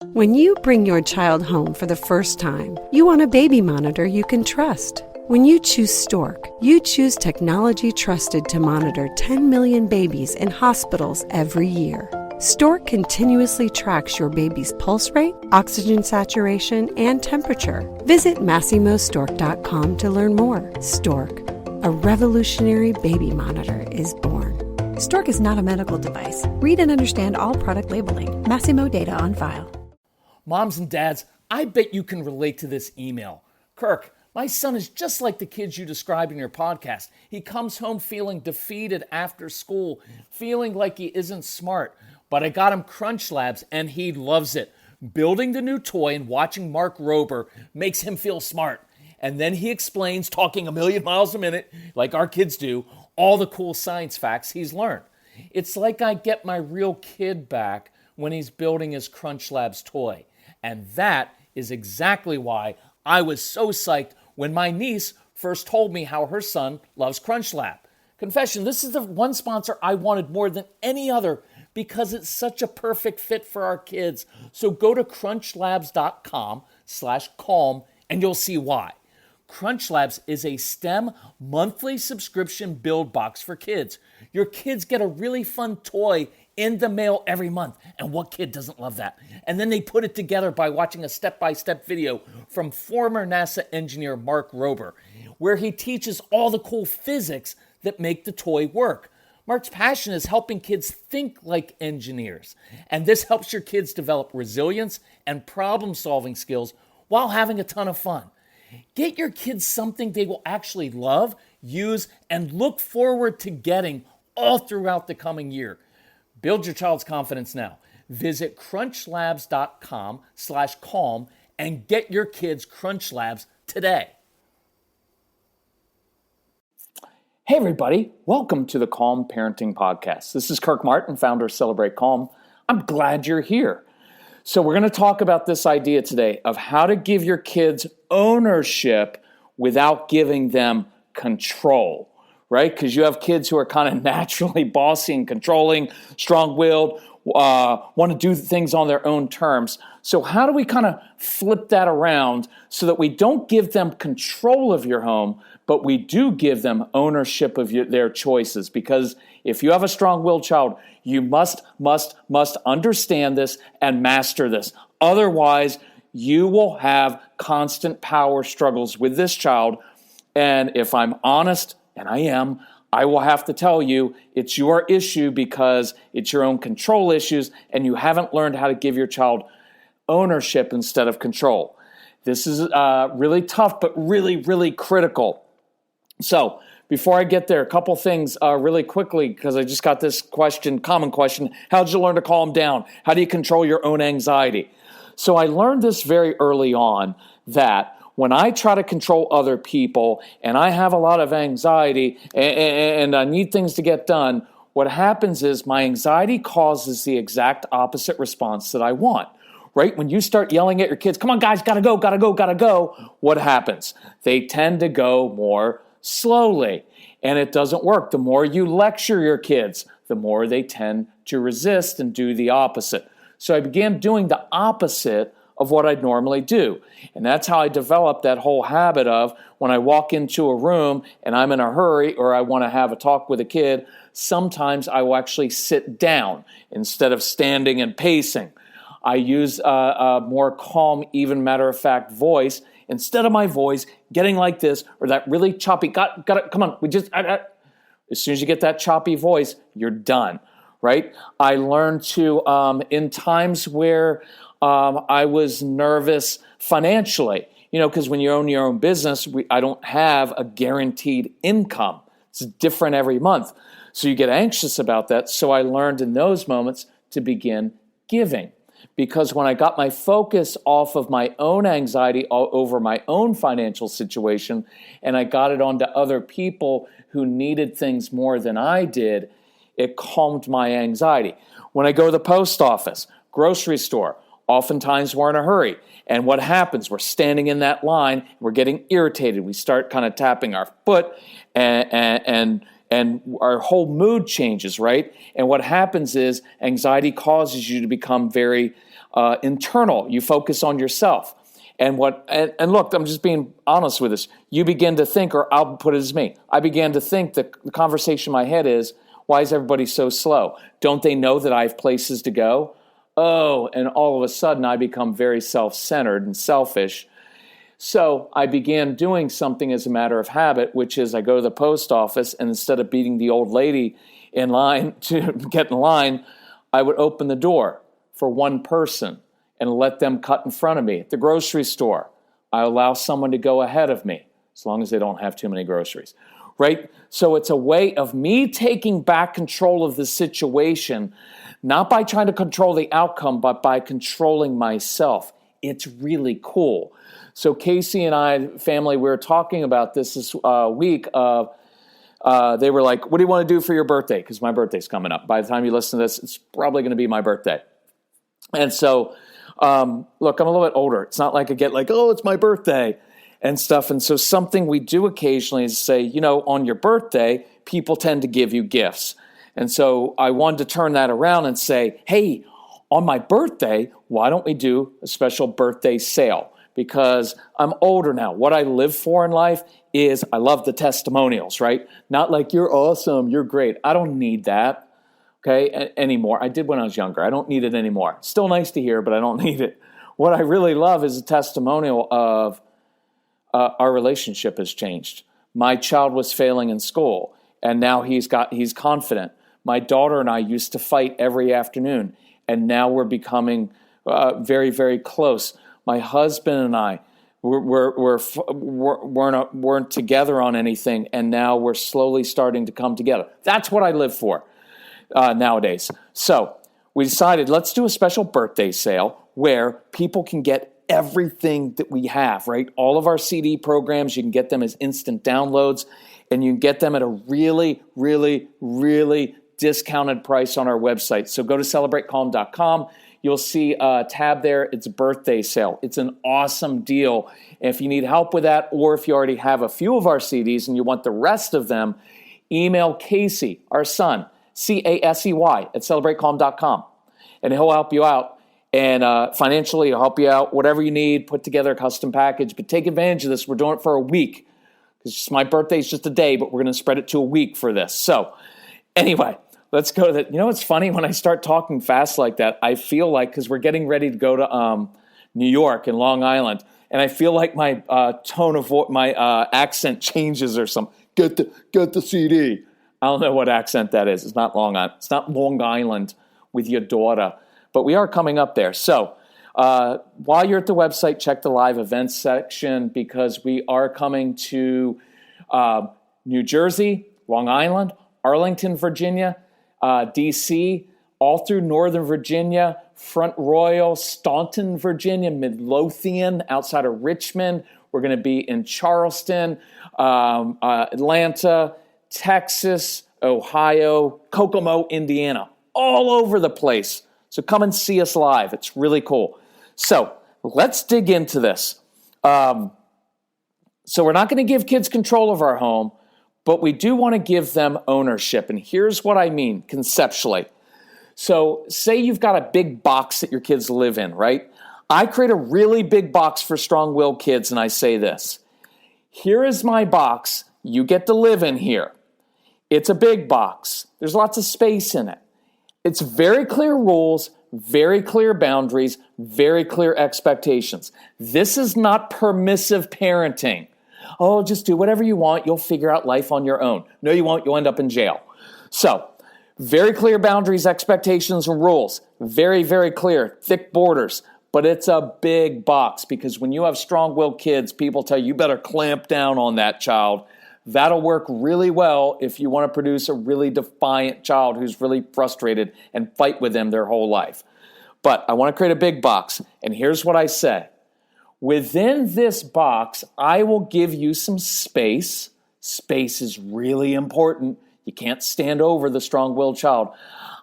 When you bring your child home for the first time, you want a baby monitor you can trust. When you choose Stork, you choose technology trusted to monitor 10 million babies in hospitals every year. Stork continuously tracks your baby's pulse rate, oxygen saturation, and temperature. Visit MassimoStork.com to learn more. Stork, a revolutionary baby monitor, is born. Stork is not a medical device. Read and understand all product labeling. Massimo data on file. Moms and dads, I bet you can relate to this email. Kirk, my son is just like the kids you described in your podcast. He comes home feeling defeated after school, feeling like he isn't smart. But I got him Crunch Labs and he loves it. Building the new toy and watching Mark Rober makes him feel smart. And then he explains, talking a million miles a minute, like our kids do, all the cool science facts he's learned. It's like I get my real kid back when he's building his Crunch Labs toy. And that is exactly why I was so psyched when my niece first told me how her son loves Crunch Lab. Confession, this is the one sponsor I wanted more than any other because it's such a perfect fit for our kids. So go to crunchlabs.com/calm and you'll see why. Crunch Labs is a STEM monthly subscription build box for kids. Your kids get a really fun toy in the mail every month. And what kid doesn't love that? And then they put it together by watching a step-by-step video from former NASA engineer Mark Rober, where he teaches all the cool physics that make the toy work. Mark's passion is helping kids think like engineers. And this helps your kids develop resilience and problem-solving skills while having a ton of fun. Get your kids something they will actually love, use, and look forward to getting all throughout the coming year. Build your child's confidence now. Visit crunchlabs.com/calm and get your kids Crunch Labs today. Hey everybody, welcome to the Calm Parenting Podcast. This is Kirk Martin, founder of Celebrate Calm. I'm glad you're here. So we're going to talk about this idea today of how to give your kids ownership without giving them control. Right? Because you have kids who are kind of naturally bossy and controlling, strong-willed, want to do things on their own terms. So how do we kind of flip that around so that we don't give them control of your home, but we do give them ownership of their choices? Because if you have a strong-willed child, you must understand this and master this. Otherwise, you will have constant power struggles with this child. And if I'm honest, and I am, I will have to tell you it's your issue because it's your own control issues and you haven't learned how to give your child ownership instead of control. This is really tough, but really, really critical. So before I get there, a couple things really quickly, because I just got this common question. How did you learn to calm down? How do you control your own anxiety? So I learned this very early on that when I try to control other people and I have a lot of anxiety and I need things to get done, what happens is my anxiety causes the exact opposite response that I want, right? When you start yelling at your kids, come on guys, gotta go, what happens? They tend to go more slowly and it doesn't work. The more you lecture your kids, the more they tend to resist and do the opposite. So I began doing the opposite of what I'd normally do. And that's how I developed that whole habit of when I walk into a room and I'm in a hurry or I want to have a talk with a kid, sometimes I will actually sit down instead of standing and pacing. I use a more calm, even matter-of-fact voice instead of my voice getting like this or that really choppy, got it, come on, as soon as you get that choppy voice, you're done, right? I learned to, in times where I was nervous financially, because when you own your own business, I don't have a guaranteed income. It's different every month. So you get anxious about that. So I learned in those moments to begin giving. Because when I got my focus off of my own anxiety over my own financial situation, and I got it onto other people who needed things more than I did, it calmed my anxiety. When I go to the post office, grocery store, oftentimes we're in a hurry. And what happens? We're standing in that line. We're getting irritated. We start kind of tapping our foot and our whole mood changes, right? And what happens is anxiety causes you to become very internal. You focus on yourself. And look, I'm just being honest with this. You begin to think, or I'll put it as me, I began to think that the conversation in my head is, why is everybody so slow? Don't they know that I have places to go? Oh, and all of a sudden I become very self-centered and selfish. So I began doing something as a matter of habit, which is I go to the post office, and instead of beating the old lady in line to get in line, I would open the door for one person and let them cut in front of me. At the grocery store, I allow someone to go ahead of me, as long as they don't have too many groceries, right? So it's a way of me taking back control of the situation, not by trying to control the outcome, but by controlling myself. It's really cool. So Casey and I, family, we were talking about this week. They were like, what do you want to do for your birthday? Because my birthday's coming up. By the time you listen to this, it's probably going to be my birthday. And so, look, I'm a little bit older. It's not like I get like, oh, it's my birthday and stuff. And so something we do occasionally is say, on your birthday, people tend to give you gifts. And so I wanted to turn that around and say, hey, on my birthday, why don't we do a special birthday sale? Because I'm older now. What I live for in life is I love the testimonials, right? Not like you're awesome, you're great. I don't need that, okay, anymore. I did when I was younger. I don't need it anymore. Still nice to hear, but I don't need it. What I really love is a testimonial of our relationship has changed. My child was failing in school, and now he's confident. My daughter and I used to fight every afternoon, and now we're becoming very, very close. My husband and I weren't together on anything, and now we're slowly starting to come together. That's what I live for nowadays. So we decided, let's do a special birthday sale where people can get everything that we have, right? All of our CD programs, you can get them as instant downloads, and you can get them at a really, really, really discounted price on our website. So go to celebratecalm.com. You'll see a tab there. It's birthday sale. It's an awesome deal. If you need help with that, or if you already have a few of our CDs and you want the rest of them, email Casey, our son, CASEY, at celebratecalm.com. And he'll help you out. And financially, he'll help you out. Whatever you need, put together a custom package. But take advantage of this. We're doing it for a week. Because my birthday is just a day, but we're going to spread it to a week for this. So anyway, let's go to that. It's funny when I start talking fast like that, I feel like, because we're getting ready to go to New York and Long Island, and I feel like my tone of voice, my accent changes or something. Get the CD. I don't know what accent that is. It's not Long Island. It's not Long Island with your daughter, but we are coming up there. So while you're at the website, check the live events section, because we are coming to New Jersey, Long Island, Arlington, Virginia, D.C., all through Northern Virginia, Front Royal, Staunton, Virginia, Midlothian, outside of Richmond. We're going to be in Charleston, Atlanta, Texas, Ohio, Kokomo, Indiana, all over the place. So come and see us live. It's really cool. So let's dig into this. So we're not going to give kids control of our home, but we do want to give them ownership. And here's what I mean conceptually. So say you've got a big box that your kids live in, right? I create a really big box for strong-willed kids, and I say this. Here is my box. You get to live in here. It's a big box. There's lots of space in it. It's very clear rules, very clear boundaries, very clear expectations. This is not permissive parenting. Oh, just do whatever you want. You'll figure out life on your own. No, you won't. You'll end up in jail. So, very clear boundaries, expectations, and rules. Very, very clear, thick borders. But it's a big box, because when you have strong-willed kids, people tell you, you better clamp down on that child. That'll work really well if you want to produce a really defiant child who's really frustrated and fight with them their whole life. But I want to create a big box, and here's what I say. Within this box, I will give you some space. Space is really important. You can't stand over the strong-willed child.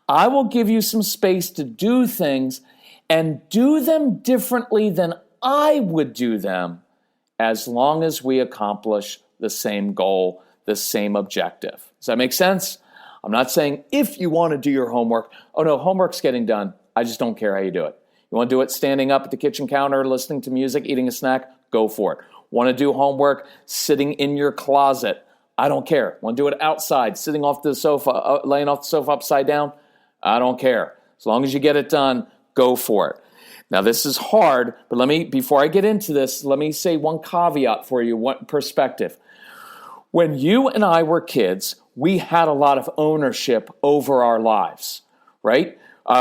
I will give you some space to do things and do them differently than I would do them, as long as we accomplish the same goal, the same objective. Does that make sense? I'm not saying if you want to do your homework, oh no, homework's getting done. I just don't care how you do it. You want to do it standing up at the kitchen counter, listening to music, eating a snack? Go for it. Want to do homework sitting in your closet? I don't care. Want to do it outside, sitting off the sofa, laying off the sofa upside down? I don't care. As long as you get it done, go for it. Now, this is hard, but before I get into this, let me say one caveat for you, one perspective. When you and I were kids, we had a lot of ownership over our lives, right?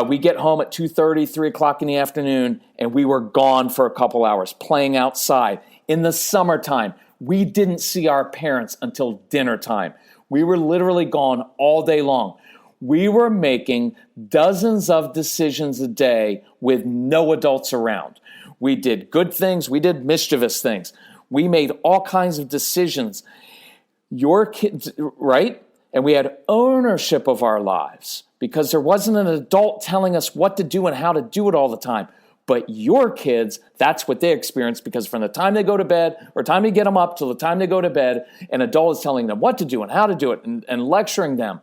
We get home at 2:30, 3 o'clock in the afternoon, and we were gone for a couple hours playing outside. In the summertime, we didn't see our parents until dinner time. We were literally gone all day long. We were making dozens of decisions a day with no adults around. We did good things. We did mischievous things. We made all kinds of decisions. Your kids, right? And we had ownership of our lives because there wasn't an adult telling us what to do and how to do it all the time. But your kids, that's what they experience, because from the time they go to bed or time you get them up till the time they go to bed, an adult is telling them what to do and how to do it and lecturing them.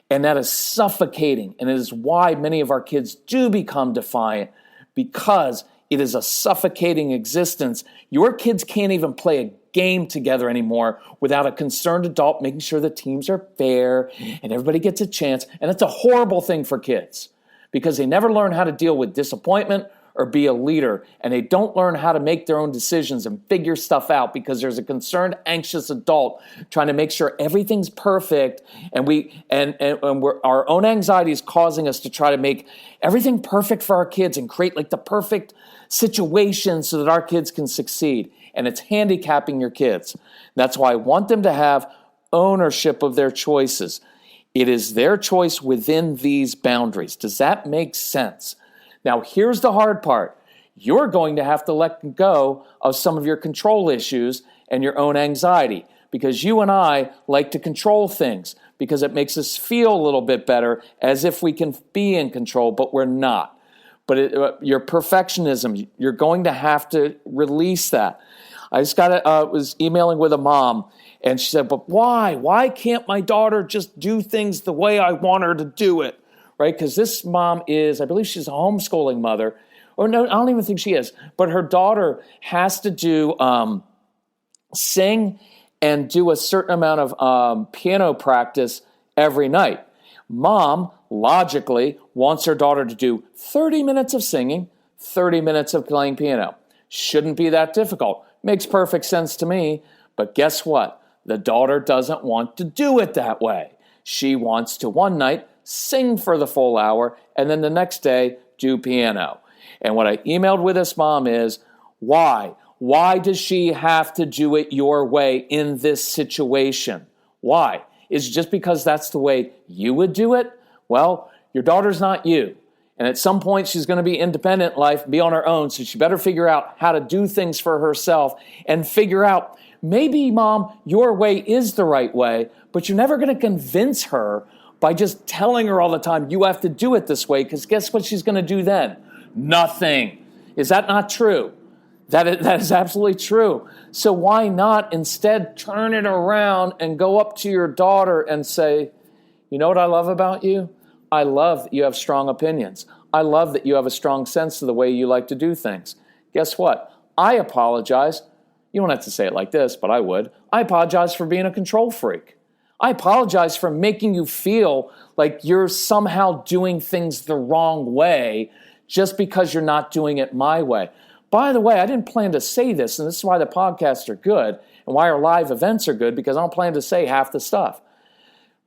And that is suffocating. And it is why many of our kids do become defiant, because it is a suffocating existence. Your kids can't even play a game together anymore without a concerned adult making sure the teams are fair and everybody gets a chance. And it's a horrible thing for kids because they never learn how to deal with disappointment or be a leader, and they don't learn how to make their own decisions and figure stuff out because there's a concerned, anxious adult trying to make sure everything's perfect, and our own anxiety is causing us to try to make everything perfect for our kids and create like the perfect situation so that our kids can succeed, and it's handicapping your kids. That's why I want them to have ownership of their choices. It is their choice within these boundaries. Does that make sense? Now, here's the hard part. You're going to have to let go of some of your control issues and your own anxiety, because you and I like to control things because it makes us feel a little bit better as if we can be in control, but we're not. But your perfectionism, you're going to have to release that. I just was emailing with a mom, and she said, but why? Why can't my daughter just do things the way I want her to do it? Right? Because this mom is, I believe she's a homeschooling mother. Or no, I don't even think she is. But her daughter has to do sing and do a certain amount of piano practice every night. Mom, logically, wants her daughter to do 30 minutes of singing, 30 minutes of playing piano. Shouldn't be that difficult. Makes perfect sense to me. But guess what? The daughter doesn't want to do it that way. She wants to one night sing for the full hour, and then the next day do piano. And what I emailed with this mom is, why? Why does she have to do it your way in this situation? Why? Is it just because that's the way you would do it? Well, your daughter's not you. And at some point, she's going to be independent in life, be on her own, so she better figure out how to do things for herself and figure out, maybe, Mom, your way is the right way, but you're never going to convince her by just telling her all the time, you have to do it this way, because guess what she's going to do then? Nothing. Is that not true? That is absolutely true. So why not instead turn it around and go up to your daughter and say, you know what I love about you? I love that you have strong opinions. I love that you have a strong sense of the way you like to do things. Guess what? I apologize. You don't have to say it like this, but I would. I apologize for being a control freak. I apologize for making you feel like you're somehow doing things the wrong way just because you're not doing it my way. By the way, I didn't plan to say this, and this is why the podcasts are good and why our live events are good, because I don't plan to say half the stuff.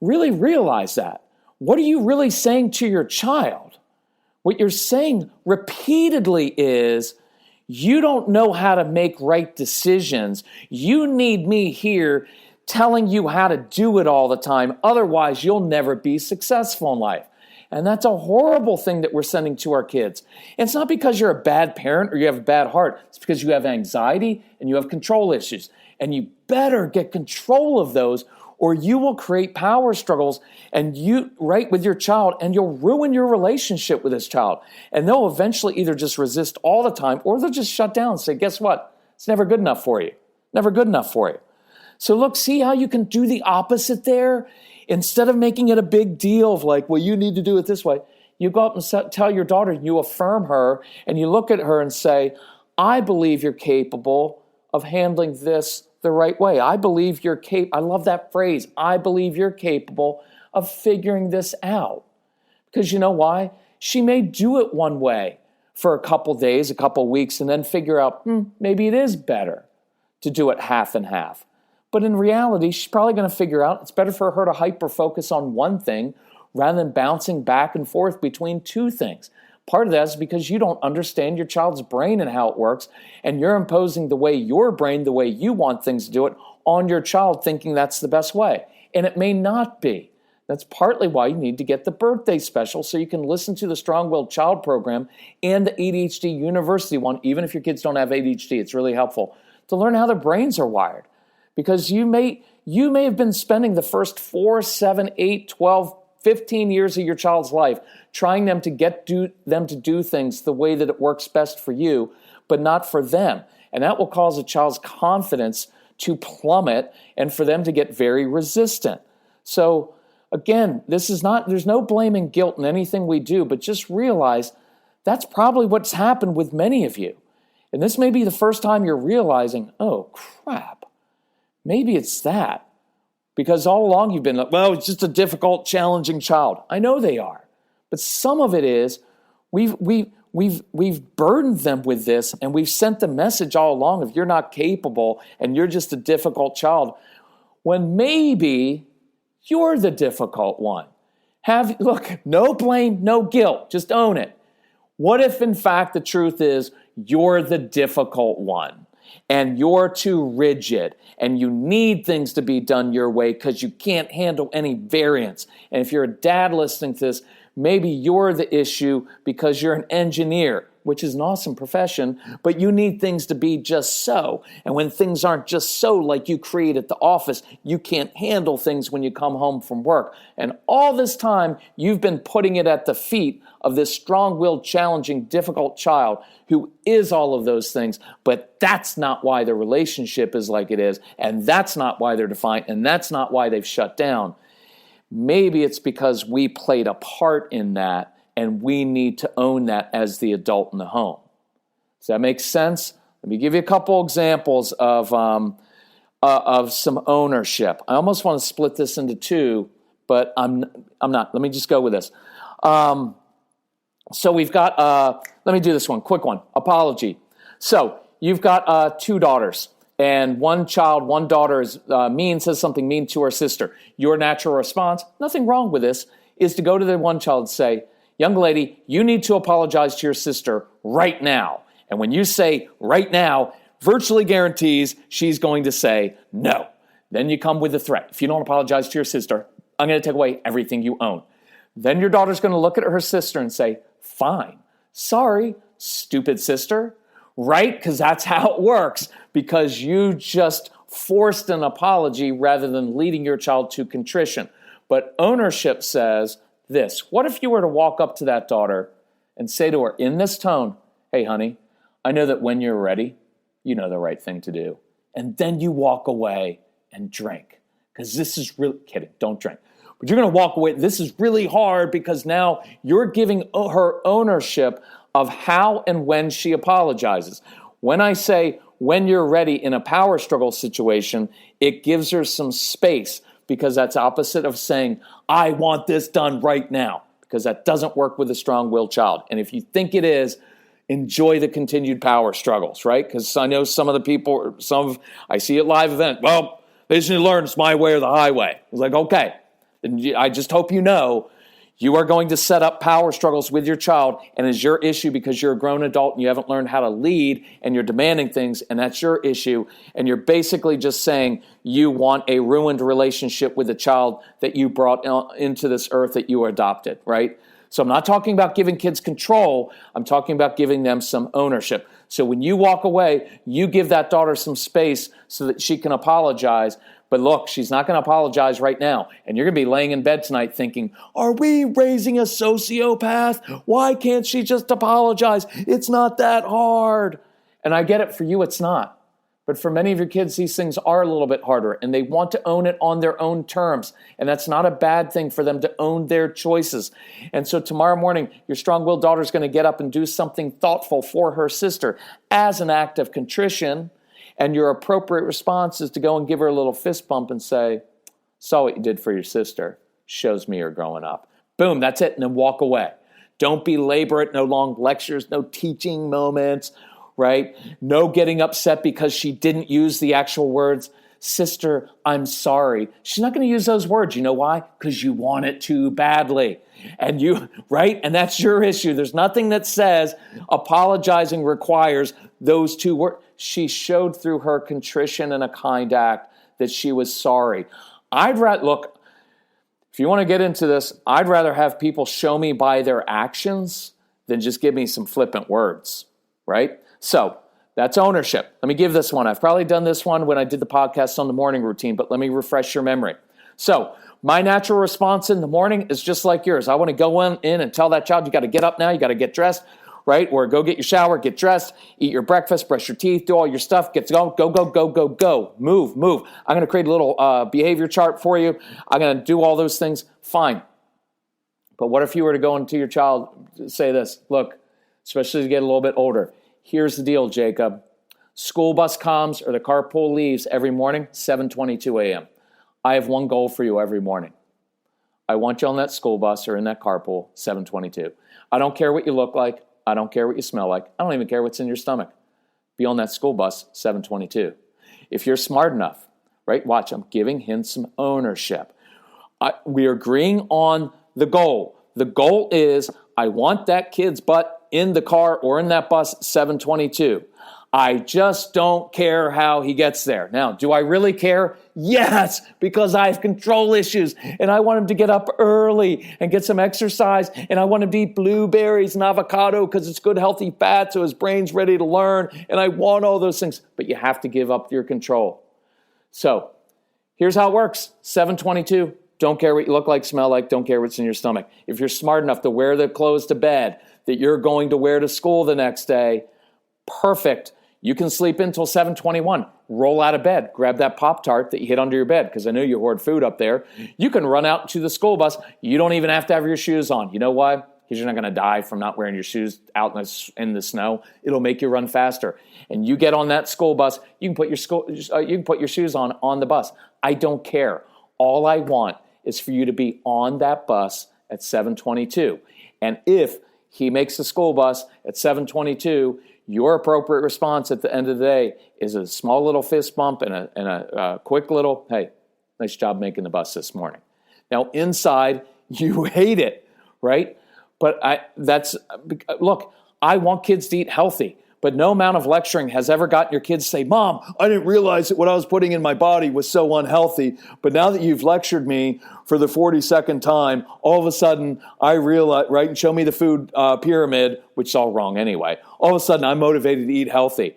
Really realize that. What are you really saying to your child? What you're saying repeatedly is, you don't know how to make right decisions. You need me here telling you how to do it all the time. Otherwise, you'll never be successful in life. And that's a horrible thing that we're sending to our kids. And it's not because you're a bad parent or you have a bad heart. It's because you have anxiety and you have control issues. And you better get control of those, or you will create power struggles with your child, and you'll ruin your relationship with this child. And they'll eventually either just resist all the time, or they'll just shut down and say, guess what? It's never good enough for you. Never good enough for you. So look, see how you can do the opposite there? Instead of making it a big deal of like, well, you need to do it this way, You go up and tell your daughter, you affirm her, and you look at her and say, I believe you're capable of handling this the right way. I believe you're I love that phrase. I believe you're capable of figuring this out. Because you know why? She may do it one way for a couple days, a couple weeks, and then figure out, maybe it is better to do it half and half. But in reality, she's probably going to figure out it's better for her to hyper-focus on one thing rather than bouncing back and forth between two things. Part of that is because you don't understand your child's brain and how it works, and you're imposing the way your brain, the way you want things to do it, on your child, thinking that's the best way. And it may not be. That's partly why you need to get the birthday special so you can listen to the Strong-Willed Child program and the ADHD University one, even if your kids don't have ADHD. It's really helpful to learn how their brains are wired. Because you may have been spending the first 4, 7, 8, 12, 15 years of your child's life trying them to them to do things the way that it works best for you, but not for them. And that will cause a child's confidence to plummet and for them to get very resistant. So again, there's no blame and guilt in anything we do, but just realize that's probably what's happened with many of you. And this may be the first time you're realizing, oh crap, maybe it's that. Because all along you've been like, well, it's just a difficult, challenging child. I know they are. But some of it is we've burdened them with this, and we've sent the message all along of you're not capable and you're just a difficult child, when maybe you're the difficult one. Look, no blame, no guilt, just own it. What if in fact the truth is you're the difficult one? And you're too rigid, and you need things to be done your way because you can't handle any variance. And if you're a dad listening to this, maybe you're the issue because you're an engineer, which is an awesome profession, but you need things to be just so. And when things aren't just so, like you create at the office, you can't handle things when you come home from work. And all this time, you've been putting it at the feet of this strong-willed, challenging, difficult child who is all of those things, but that's not why the relationship is like it is, and that's not why they're defiant, and that's not why they've shut down. Maybe it's because we played a part in that, and we need to own that as the adult in the home. Does that make sense? Let me give you a couple examples of some ownership. I almost want to split this into two, but I'm not. Let me just go with this. So we've got, let me do this one, quick one, apology. So you've got 2 daughters, and one daughter is says something mean to her sister. Your natural response, nothing wrong with this, is to go to the one child and say, young lady, you need to apologize to your sister right now. And when you say right now, virtually guarantees she's going to say no. Then you come with a threat. If you don't apologize to your sister, I'm going to take away everything you own. Then your daughter's going to look at her sister and say, fine. Sorry, stupid sister. Right? Because that's how it works. Because you just forced an apology rather than leading your child to contrition. But ownership says this. What if you were to walk up to that daughter and say to her in this tone, hey, honey, I know that when you're ready, you know the right thing to do. And then you walk away and drink. Because this is really, kidding, don't drink. But you're going to walk away. This is really hard because now you're giving her ownership of how and when she apologizes. When I say when you're ready in a power struggle situation, it gives her some space because that's opposite of saying, I want this done right now, because that doesn't work with a strong-willed child. And if you think it is, enjoy the continued power struggles, right? Because I know some of the people, I see at live event, well, they just need to learn it's my way or the highway. It's like, okay. And I just hope you know you are going to set up power struggles with your child, and it's your issue because you're a grown adult and you haven't learned how to lead and you're demanding things, and that's your issue. And you're basically just saying you want a ruined relationship with a child that you brought into this earth that you adopted, right? So I'm not talking about giving kids control. I'm talking about giving them some ownership. So when you walk away, you give that daughter some space so that she can apologize. But look, she's not going to apologize right now. And you're going to be laying in bed tonight thinking, are we raising a sociopath? Why can't she just apologize? It's not that hard. And I get it, for you it's not. But for many of your kids, these things are a little bit harder, and they want to own it on their own terms. And that's not a bad thing for them to own their choices. And so tomorrow morning, your strong-willed daughter is going to get up and do something thoughtful for her sister as an act of contrition. And your appropriate response is to go and give her a little fist bump and say, saw what you did for your sister. Shows me you're growing up. Boom, that's it. And then walk away. Don't belabor it. No long lectures, no teaching moments, right? No getting upset because she didn't use the actual words. Sister, I'm sorry. She's not going to use those words. You know why? Because you want it too badly. And you, right? And that's your issue. There's nothing that says apologizing requires those two words. She showed through her contrition and a kind act that she was sorry. I'd rather, look, if you want to get into this, I'd rather have people show me by their actions than just give me some flippant words, right? So that's ownership. Let me give this one. I've probably done this one when I did the podcast on the morning routine, but let me refresh your memory. So my natural response in the morning is just like yours. I want to go in and tell that child, you got to get up now, you got to get dressed, right? Or go get your shower, get dressed, eat your breakfast, brush your teeth, do all your stuff, get to go, move. I'm going to create a little behavior chart for you. I'm going to do all those things. Fine. But what if you were to go into your child, say this, look, especially as you get a little bit older, here's the deal, Jacob. School bus comes or the carpool leaves every morning, 7:22 a.m. I have one goal for you every morning. I want you on that school bus or in that carpool, 7:22. I don't care what you look like. I don't care what you smell like. I don't even care what's in your stomach. Be on that school bus, 7:22. If you're smart enough, right, watch, I'm giving him some ownership. We are agreeing on the goal. The goal is I want that kid's butt in the car or in that bus, 7:22. I just don't care how he gets there. Now, do I really care? Yes, because I have control issues and I want him to get up early and get some exercise, and I want him to eat blueberries and avocado because it's good, healthy fat so his brain's ready to learn, and I want all those things. But you have to give up your control. So here's how it works. 7:22, don't care what you look like, smell like, don't care what's in your stomach. If you're smart enough to wear the clothes to bed that you're going to wear to school the next day, perfect. You can sleep until 7:21. Roll out of bed. Grab that Pop-Tart that you hid under your bed because I know you hoard food up there. You can run out to the school bus. You don't even have to have your shoes on. You know why? Because you're not going to die from not wearing your shoes out in the snow. It'll make you run faster. And you get on that school bus. You can put your shoes on the bus. I don't care. All I want is for you to be on that bus at 7:22. And if he makes the school bus at 7:22, your appropriate response at the end of the day is a small little fist bump and a quick little, hey, nice job making the bus this morning. Now, inside, you hate it, right? But look, I want kids to eat healthy, but no amount of lecturing has ever gotten your kids to say, Mom, I didn't realize that what I was putting in my body was so unhealthy, but now that you've lectured me for the 42nd time, all of a sudden I realize, right, and show me the food pyramid, which is all wrong anyway. All of a sudden I'm motivated to eat healthy.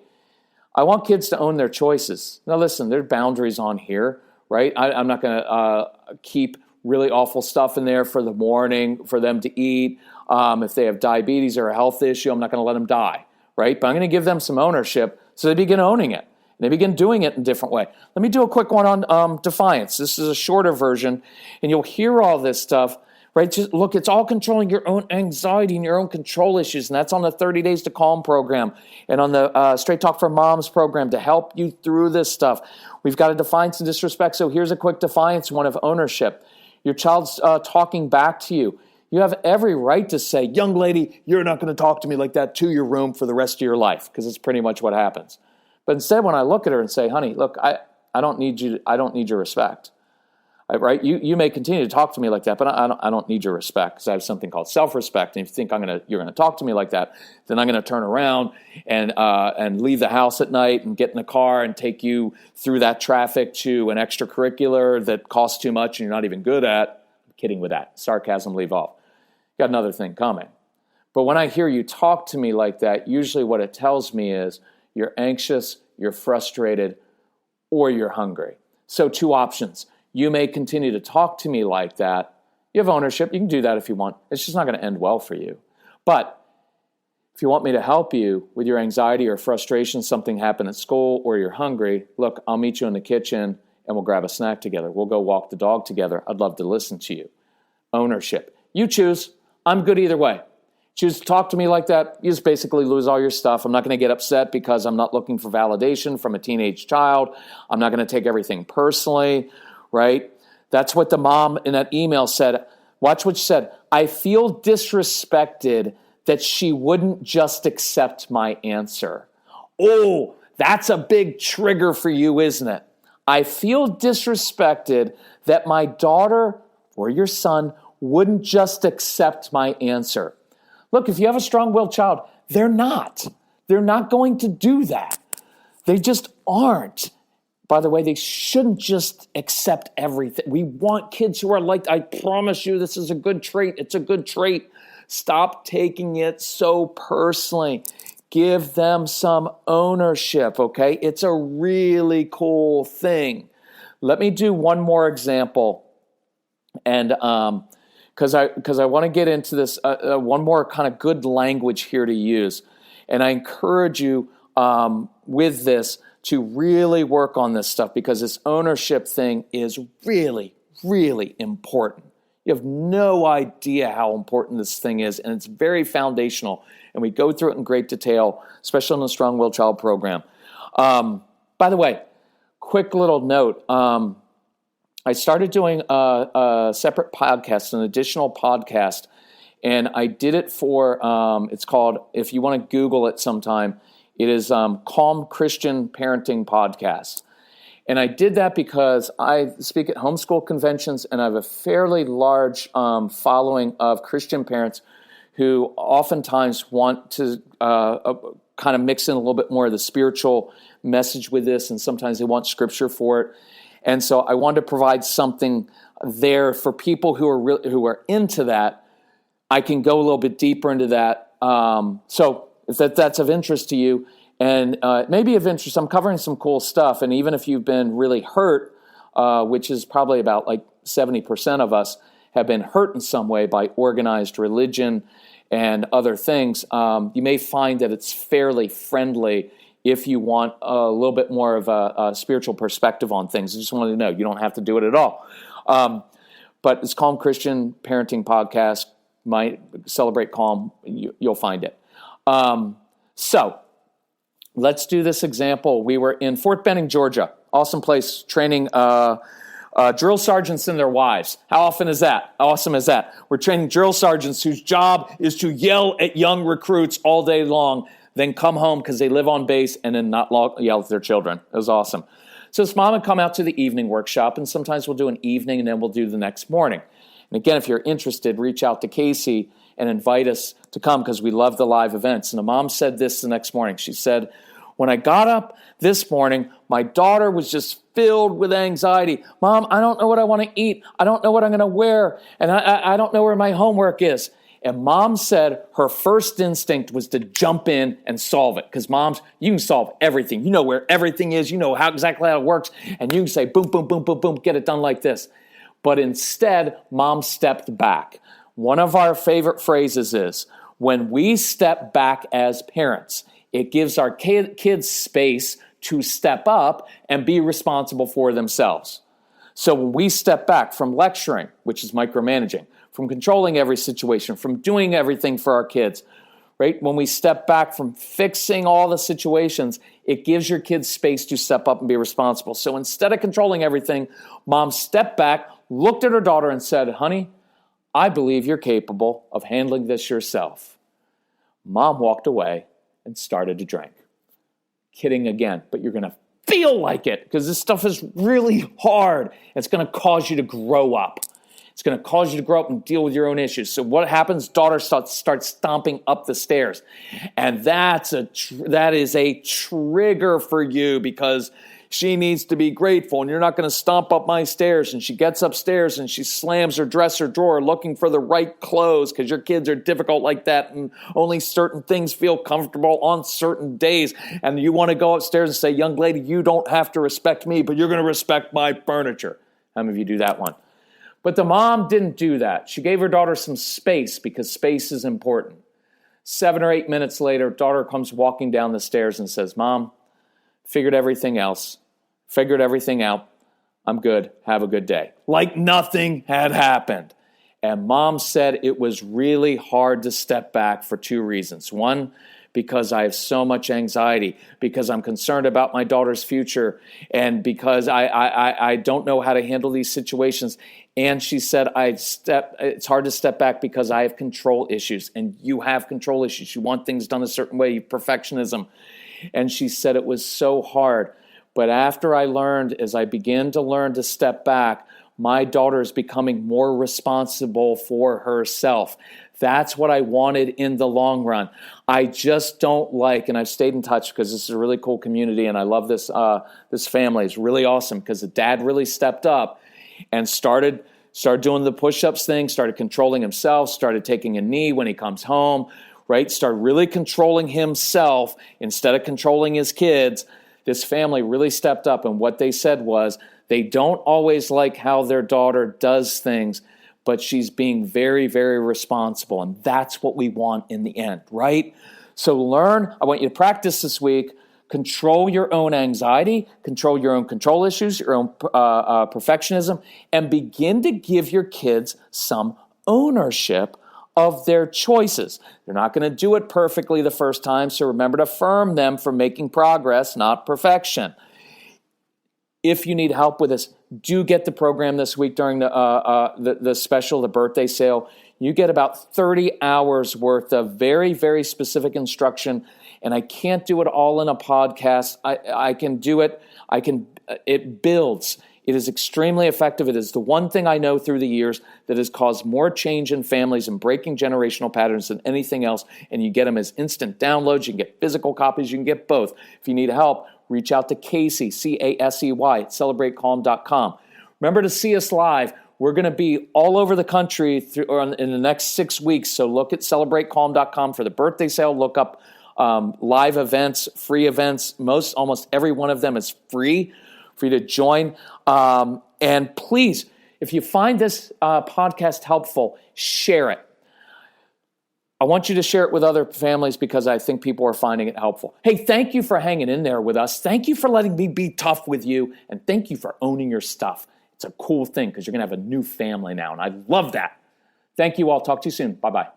I want kids to own their choices. Now listen, there are boundaries on here, right? I'm not going to keep really awful stuff in there for the morning for them to eat. If they have diabetes or a health issue, I'm not going to let them die. Right? But I'm going to give them some ownership so they begin owning it. They begin doing it in a different way. Let me do a quick one on defiance. This is a shorter version, and you'll hear all this stuff, right? Just look, it's all controlling your own anxiety and your own control issues, and that's on the 30 Days to Calm program and on the Straight Talk for Moms program to help you through this stuff. We've got a defiance and disrespect, so here's a quick defiance one of ownership. Your child's talking back to you. You have every right to say, young lady, you're not going to talk to me like that to your room for the rest of your life, because it's pretty much what happens. But instead, when I look at her and say, honey, look, I don't need your respect. Right? You may continue to talk to me like that, but I don't need your respect because I have something called self-respect. And if you think you're going to talk to me like that, then I'm going to turn around and leave the house at night and get in the car and take you through that traffic to an extracurricular that costs too much and you're not even good at. I'm kidding with that. Sarcasm, leave off. Got another thing coming. But when I hear you talk to me like that, usually what it tells me is you're anxious, you're frustrated, or you're hungry. So two options. You may continue to talk to me like that. You have ownership. You can do that if you want. It's just not going to end well for you. But if you want me to help you with your anxiety or frustration, something happened at school, or you're hungry, look, I'll meet you in the kitchen and we'll grab a snack together. We'll go walk the dog together. I'd love to listen to you. Ownership. You choose. I'm good either way. Choose to talk to me like that, you just basically lose all your stuff. I'm not going to get upset because I'm not looking for validation from a teenage child. I'm not going to take everything personally, right? That's what the mom in that email said. Watch what she said. I feel disrespected that she wouldn't just accept my answer. Oh, that's a big trigger for you, isn't it? I feel disrespected that my daughter or your son wouldn't just accept my answer. Look, if you have a strong-willed child, they're not. They're not going to do that. They just aren't. By the way, they shouldn't just accept everything. We want kids who are like, I promise you, this is a good trait. It's a good trait. Stop taking it so personally. Give them some ownership, okay? It's a really cool thing. Let me do one more example. And because I want to get into this, one more kind of good language here to use. And I encourage you with this to really work on this stuff, because this ownership thing is really, really important. You have no idea how important this thing is, and it's very foundational. And we go through it in great detail, especially in the Strong-Willed Child program. By the way, quick little note. I started doing a separate podcast, an additional podcast, and I did it for, it's called, if you want to Google it sometime, it is Calm Christian Parenting Podcast. And I did that because I speak at homeschool conventions, and I have a fairly large following of Christian parents who oftentimes want to kind of mix in a little bit more of the spiritual message with this, and sometimes they want scripture for it. And so I wanted to provide something there for people who are into that. I can go a little bit deeper into that. So if that's of interest to you, and it may be of interest, I'm covering some cool stuff. And even if you've been really hurt, which is probably about like 70% of us have been hurt in some way by organized religion and other things, you may find that it's fairly friendly if you want a little bit more of a spiritual perspective on things. I just wanted to know, you don't have to do it at all. But it's Calm Christian Parenting Podcast. Might Celebrate Calm, you'll find it. So let's do this example. We were in Fort Benning, Georgia. Awesome place, training drill sergeants and their wives. How often is that? How awesome is that? We're training drill sergeants whose job is to yell at young recruits all day long, then come home because they live on base and then not yell at their children. It was awesome. So this mom would come out to the evening workshop, and sometimes we'll do an evening and then we'll do the next morning. And again, if you're interested, reach out to Casey and invite us to come, because we love the live events. And the mom said this the next morning. She said, when I got up this morning, my daughter was just filled with anxiety. Mom, I don't know what I want to eat. I don't know what I'm going to wear. And I don't know where my homework is. And mom said her first instinct was to jump in and solve it. Because moms, you can solve everything. You know where everything is. You know exactly how it works. And you can say, boom, boom, boom, boom, boom, get it done like this. But instead, mom stepped back. One of our favorite phrases is, when we step back as parents, it gives our kids space to step up and be responsible for themselves. So when we step back from lecturing, which is micromanaging, from controlling every situation, from doing everything for our kids, right? When we step back from fixing all the situations, it gives your kids space to step up and be responsible. So instead of controlling everything, mom stepped back, looked at her daughter and said, honey, I believe you're capable of handling this yourself. Mom walked away and started to drink. Kidding again, but you're going to feel like it, because this stuff is really hard. It's going to cause you to grow up. It's going to cause you to grow up and deal with your own issues. So what happens? Daughter starts stomping up the stairs. And that is a trigger for you, because she needs to be grateful, and you're not going to stomp up my stairs. And she gets upstairs and she slams her dresser drawer looking for the right clothes, because your kids are difficult like that, and only certain things feel comfortable on certain days. And you want to go upstairs and say, young lady, you don't have to respect me, but you're going to respect my furniture. How many of you do that one? But the mom didn't do that. She gave her daughter some space, because space is important. 7 or 8 minutes later, daughter comes walking down the stairs and says, Mom, figured everything out. I'm good. Have a good day. Like nothing had happened. And Mom said it was really hard to step back for 2 reasons. One, because I have so much anxiety, because I'm concerned about my daughter's future, and because I don't know how to handle these situations. And she said, it's hard to step back because I have control issues, and you have control issues. You want things done a certain way, perfectionism. And she said it was so hard. But after as I began to learn to step back, my daughter is becoming more responsible for herself. That's what I wanted in the long run. I just don't like, and I've stayed in touch because this is a really cool community, and I love this family. It's really awesome because the dad really stepped up and started doing the push-ups thing, started controlling himself, started taking a knee when he comes home, right? Started really controlling himself instead of controlling his kids. This family really stepped up, and what they said was they don't always like how their daughter does things, but she's being very, very responsible, and that's what we want in the end, right? So I want you to practice this week, control your own anxiety, control your own control issues, your own perfectionism, and begin to give your kids some ownership of their choices. They're not going to do it perfectly the first time, so remember to affirm them for making progress, not perfection. If you need help with this, do get the program this week during the special, the birthday sale. You get about 30 hours worth of very, very specific instruction, and I can't do it all in a podcast. I can do it. It builds. It is extremely effective. It is the one thing I know through the years that has caused more change in families and breaking generational patterns than anything else. And you get them as instant downloads. You can get physical copies. You can get both. If you need help, reach out to Casey, Casey, at celebratecalm.com. Remember to see us live. We're going to be all over the country in the next 6 weeks. So look at celebratecalm.com for the birthday sale. Look up live events, free events. Almost every one of them is free for you to join. And please, if you find this podcast helpful, share it. I want you to share it with other families because I think people are finding it helpful. Hey, thank you for hanging in there with us. Thank you for letting me be tough with you. And thank you for owning your stuff. It's a cool thing because you're going to have a new family now. And I love that. Thank you all. Talk to you soon. Bye-bye.